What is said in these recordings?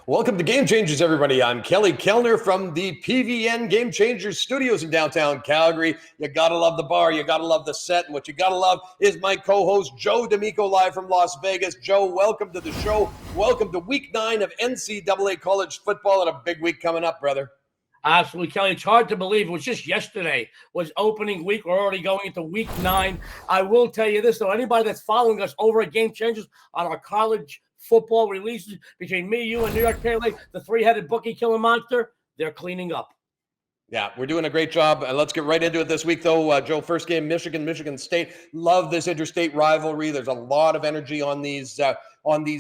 Welcome to Game Changers, everybody. I'm Kelly Kellner from the PVN Game Changers studios in downtown Calgary. You gotta love the bar, you gotta love the set, and what you gotta love is my co-host Joe D'Amico live from Las Vegas. Joe, welcome to the show. Welcome to Week 9 of NCAA college football, and a big week coming up, brother. Absolutely, Kelly. It's hard to believe. It was just yesterday was opening week. We're already going into Week 9. I will tell you this, though. Anybody that's following us over at Game Changers on our college football releases between me, you, and New York Pale, the three-headed bookie killer monster, they're cleaning up. Yeah, we're doing a great job. Let's get right into it this week, though. Joe, first game, Michigan State. Love this interstate rivalry. There's a lot of energy on these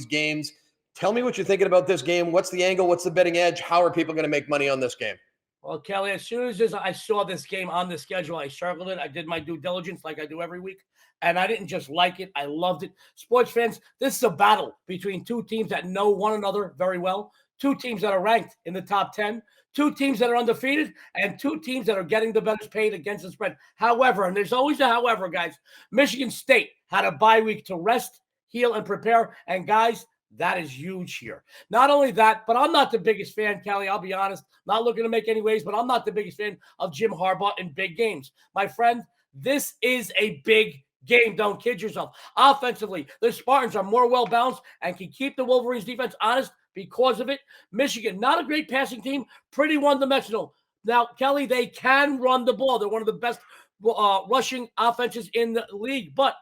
games. Tell me what you're thinking about this game. What's the angle? What's the betting edge? How are people going to make money on this game? Well, Kelly, as soon as I saw this game on the schedule, I circled it. I did my due diligence like I do every week. And I didn't just like it. I loved it. Sports fans, this is a battle between two teams that know one another very well, two teams that are ranked in the top 10, two teams that are undefeated, and two teams that are getting the best paid against the spread. However, and there's always a however, guys, Michigan State had a bye week to rest, heal, and prepare. And guys, that is huge here. Not only that, but I'm not the biggest fan, Kelly. I'll be honest. Not looking to make any waves, but I'm not the biggest fan of Jim Harbaugh in big games. My friend, this is a big game. Don't kid yourself. Offensively, the Spartans are more well-balanced and can keep the Wolverines' defense honest because of it. Michigan, not a great passing team, pretty one-dimensional. Now, Kelly, they can run the ball. They're one of the best rushing offenses in the league, but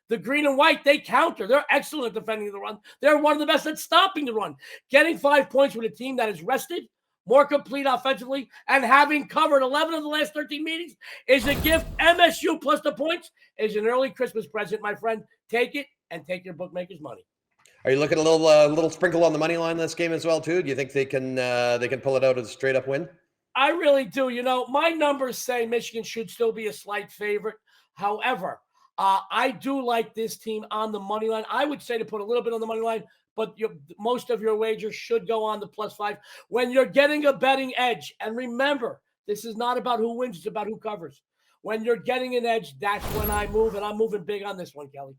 the green and white, they counter. They're excellent at defending the run. They're one of the best at stopping the run. Getting 5 points with a team that is rested, more complete offensively, and having covered 11 of the last 13 meetings is a gift. MSU plus the points is an early Christmas present, my friend. Take it and take your bookmaker's money. Are you looking at a little sprinkle on the money line in this game as well, too? Do you think they can pull it out as a straight-up win? I really do. You know, my numbers say Michigan should still be a slight favorite. However, I do like this team on the money line. I would say to put a little bit on the money line, but most of your wagers should go on the +5 when you're getting a betting edge. And remember, this is not about who wins, it's about who covers. When you're getting an edge, that's when I move, and I'm moving big on this one, Kelly.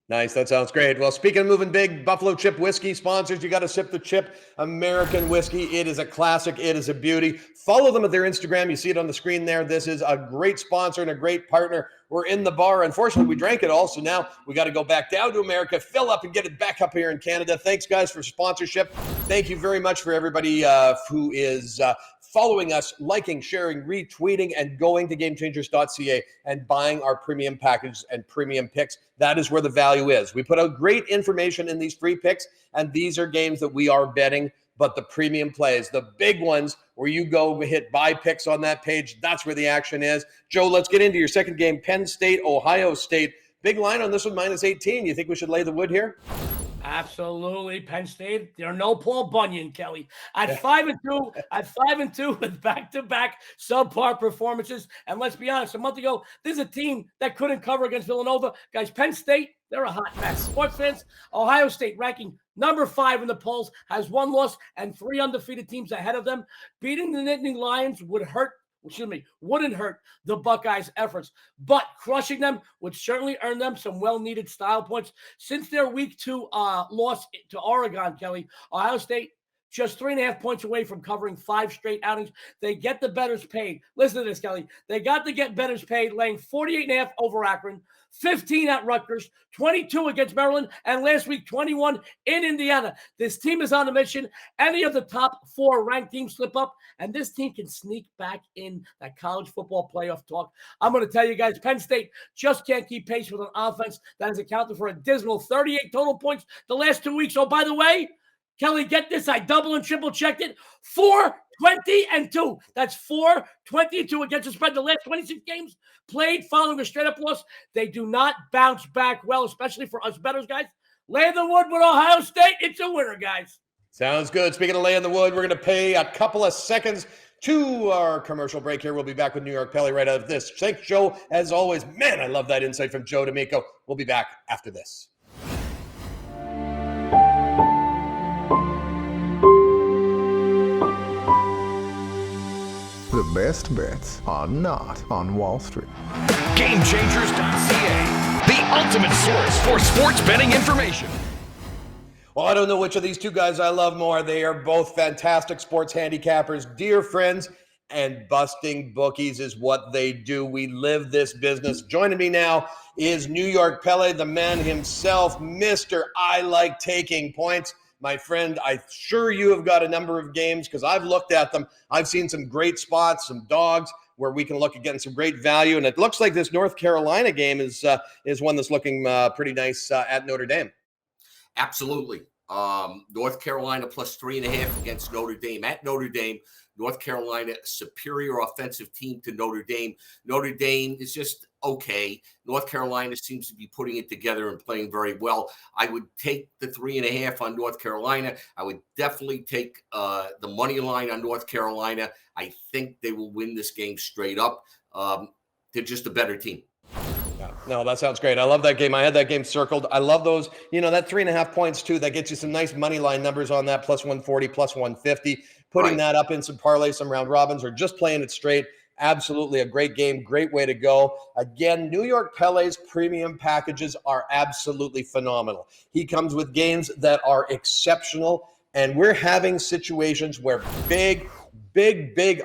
Nice. That sounds great. Well, speaking of moving big, Buffalo Chip Whiskey sponsors. You got to sip the Chip American whiskey. It is a classic. It is a beauty. Follow them at their Instagram. You see it on the screen there. This is a great sponsor and a great partner. We're in the bar. Unfortunately, we drank it all, so now we got to go back down to America, fill up, and get it back up here in Canada. Thanks, guys, for sponsorship. Thank you very much for everybody who is following us, liking, sharing, retweeting, and going to GameChangerz.ca and buying our premium package and premium picks. That is where the value is. We put out great information in these free picks, and these are games that we are betting, but the premium plays, the big ones where you go hit buy picks on that page, that's where the action is. Joe, let's get into your second game, Penn State, Ohio State. Big line on this one, -18. You think we should lay the wood here? Absolutely. Penn State, they're no Paul Bunyan, Kelly. At 5-2 with back-to-back subpar performances. And let's be honest, a month ago, this is a team that couldn't cover against Villanova. Guys, Penn State, they're a hot mess. Sports fans, Ohio State ranking number 5 in the polls, has 1 loss and 3 undefeated teams ahead of them. Beating the Nittany Lions wouldn't hurt the Buckeyes' efforts, but crushing them would certainly earn them some well-needed style points. Since their week 2 loss to Oregon, Kelly, Ohio State just 3.5 points away from covering 5 straight outings. They get the bettors paid. Listen to this, Kelly. They got to get bettors paid, laying 48.5 over Akron, 15 at Rutgers, 22 against Maryland, and last week 21 in Indiana. This team is on a mission. Any of the top 4 ranked teams slip up, and this team can sneak back in that college football playoff talk. I'm going to tell you guys, Penn State just can't keep pace with an offense that has accounted for a dismal 38 total points the last 2 weeks. Oh, by the way, Kelly, get this. I double and triple checked it. 4-20-2. That's 4-22 against the spread. The last 26 games played following a straight-up loss. They do not bounce back well, especially for us bettors, guys. Lay the wood with Ohio State. It's a winner, guys. Sounds good. Speaking of laying the wood, we're going to pay a couple of seconds to our commercial break here. We'll be back with New York Pelly right out of this. Thanks, Joe. As always, man, I love that insight from Joe D'Amico. We'll be back after this. The best bets are not on Wall Street. GameChangerz.ca, the ultimate source for sports betting information. Well, I don't know which of these two guys I love more. They are both fantastic sports handicappers, dear friends, and busting bookies is what they do. We live this business. Joining me now is New York Pele, the man himself, Mr. I Like Taking Points. My friend, I'm sure you have got a number of games because I've looked at them. I've seen some great spots, some dogs where we can look at getting some great value. And it looks like this North Carolina game is one that's looking pretty nice at Notre Dame. Absolutely. North Carolina plus 3.5 against Notre Dame. At Notre Dame, North Carolina, a superior offensive team to Notre Dame. Notre Dame is just okay. North Carolina seems to be putting it together and playing very well. I would take the 3.5 on North Carolina. I would definitely take the money line on North Carolina. I think they will win this game straight up. They're just a better team. No, that sounds great. I love that game. I had that game circled. I love those, that 3.5 points too. That gets you some nice money line numbers on that, plus 140, plus 150. Putting that up in some parlays, some round robins, or just playing it straight. Absolutely a great game. Great way to go. Again, New York Pele's premium packages are absolutely phenomenal. He comes with games that are exceptional, and we're having situations where big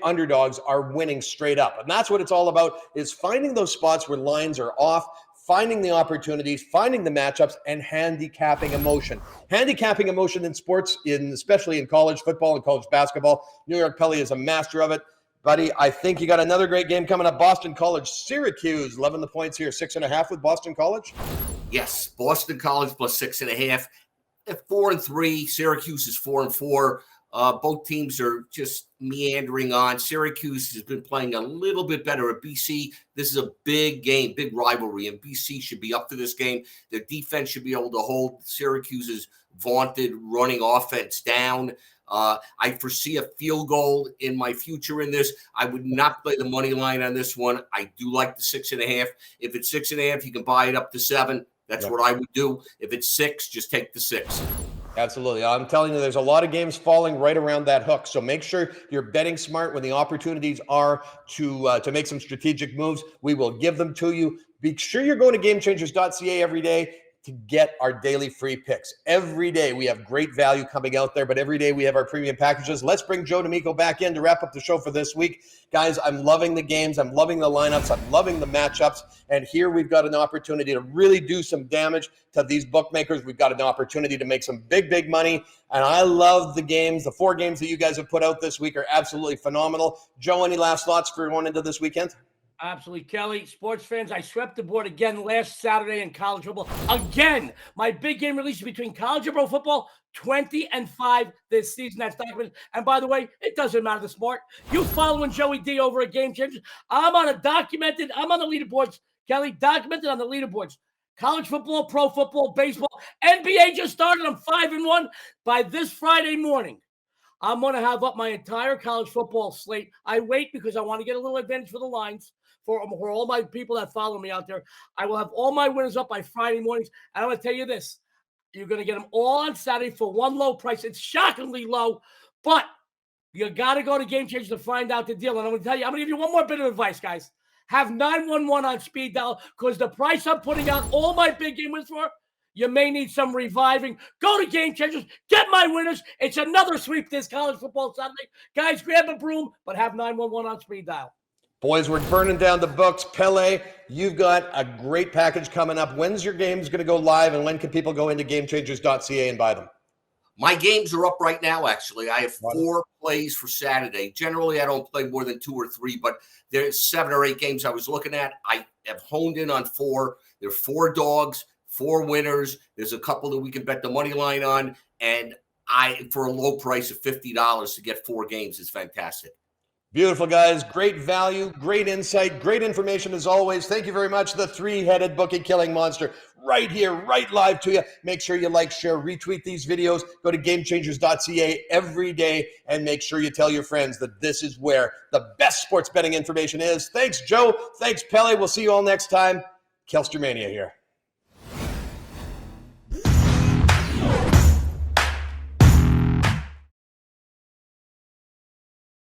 underdogs are winning straight up. And that's what it's all about, is finding those spots where lines are off, finding the opportunities, finding the matchups, and handicapping emotion. Handicapping emotion in sports, especially in college football and college basketball. New York Pele is a master of it. Buddy, I think you got another great game coming up. Boston College, Syracuse, 11 the points here, 6.5 with Boston College. Yes, Boston College plus 6.5. At 4-3, Syracuse is 4-4. Both teams are just meandering on. Syracuse has been playing a little bit better at BC. This is a big game, big rivalry, and BC should be up for this game. Their defense should be able to hold Syracuse's vaunted running offense down. I foresee a field goal in my future in this. I would not play the money line on this one. I do like the 6.5. If it's 6.5, you can buy it up to 7. That's what I would do. If it's 6, just take the 6. Absolutely. I'm telling you, there's a lot of games falling right around that hook. So make sure you're betting smart when the opportunities are to make some strategic moves. We will give them to you. Be sure you're going to GameChangerz.ca every day to get our daily free picks. Every day we have great value coming out there, but every day we have our premium packages. Let's bring Joe D'Amico back in to wrap up the show for this week. Guys, I'm loving the games. I'm loving the lineups. I'm loving the matchups. And here we've got an opportunity to really do some damage to these bookmakers. We've got an opportunity to make some big money. And I love the games. The 4 games that you guys have put out this week are absolutely phenomenal. Joe, any last thoughts for going into this weekend? Absolutely, Kelly. Sports fans, I swept the board again last Saturday in college football. Again, my big game release between college and pro football, 20-5 this season. That's documented. And by the way, it doesn't matter the sport. You following Joey D over at GameChangerz. I'm on the leaderboards, Kelly, documented on the leaderboards. College football, pro football, baseball, NBA just started. I'm 5-1. By this Friday morning, I'm going to have up my entire college football slate. I wait because I want to get a little advantage for the lines. For all my people that follow me out there, I will have all my winners up by Friday mornings. And I'm going to tell you this. You're going to get them all on Saturday for one low price. It's shockingly low, but you got to go to GameChangerz to find out the deal. And I'm going to tell you, I'm going to give you one more bit of advice, guys. Have 911 on speed dial because the price I'm putting out all my big game wins for, you may need some reviving. Go to GameChangerz. Get my winners. It's another sweep this college football Saturday. Guys, grab a broom, but have 911 on speed dial. Boys, we're burning down the books. Pele, you've got a great package coming up. When's your games going to go live, and when can people go into GameChangerz.ca and buy them? My games are up right now, actually. I have 4 plays for Saturday. Generally, I don't play more than 2 or 3, but there's 7 or 8 games I was looking at. I have honed in on 4. There are 4 dogs, 4 winners. There's a couple that we can bet the money line on, and for a low price of $50 to get 4 games is fantastic. Beautiful, guys. Great value, great insight, great information as always. Thank you very much. The 3-headed bookie killing monster right here, right live to you. Make sure you like, share, retweet these videos. Go to GameChangerz.ca every day and make sure you tell your friends that this is where the best sports betting information is. Thanks, Joe. Thanks, Pele. We'll see you all next time. Kelstermania here.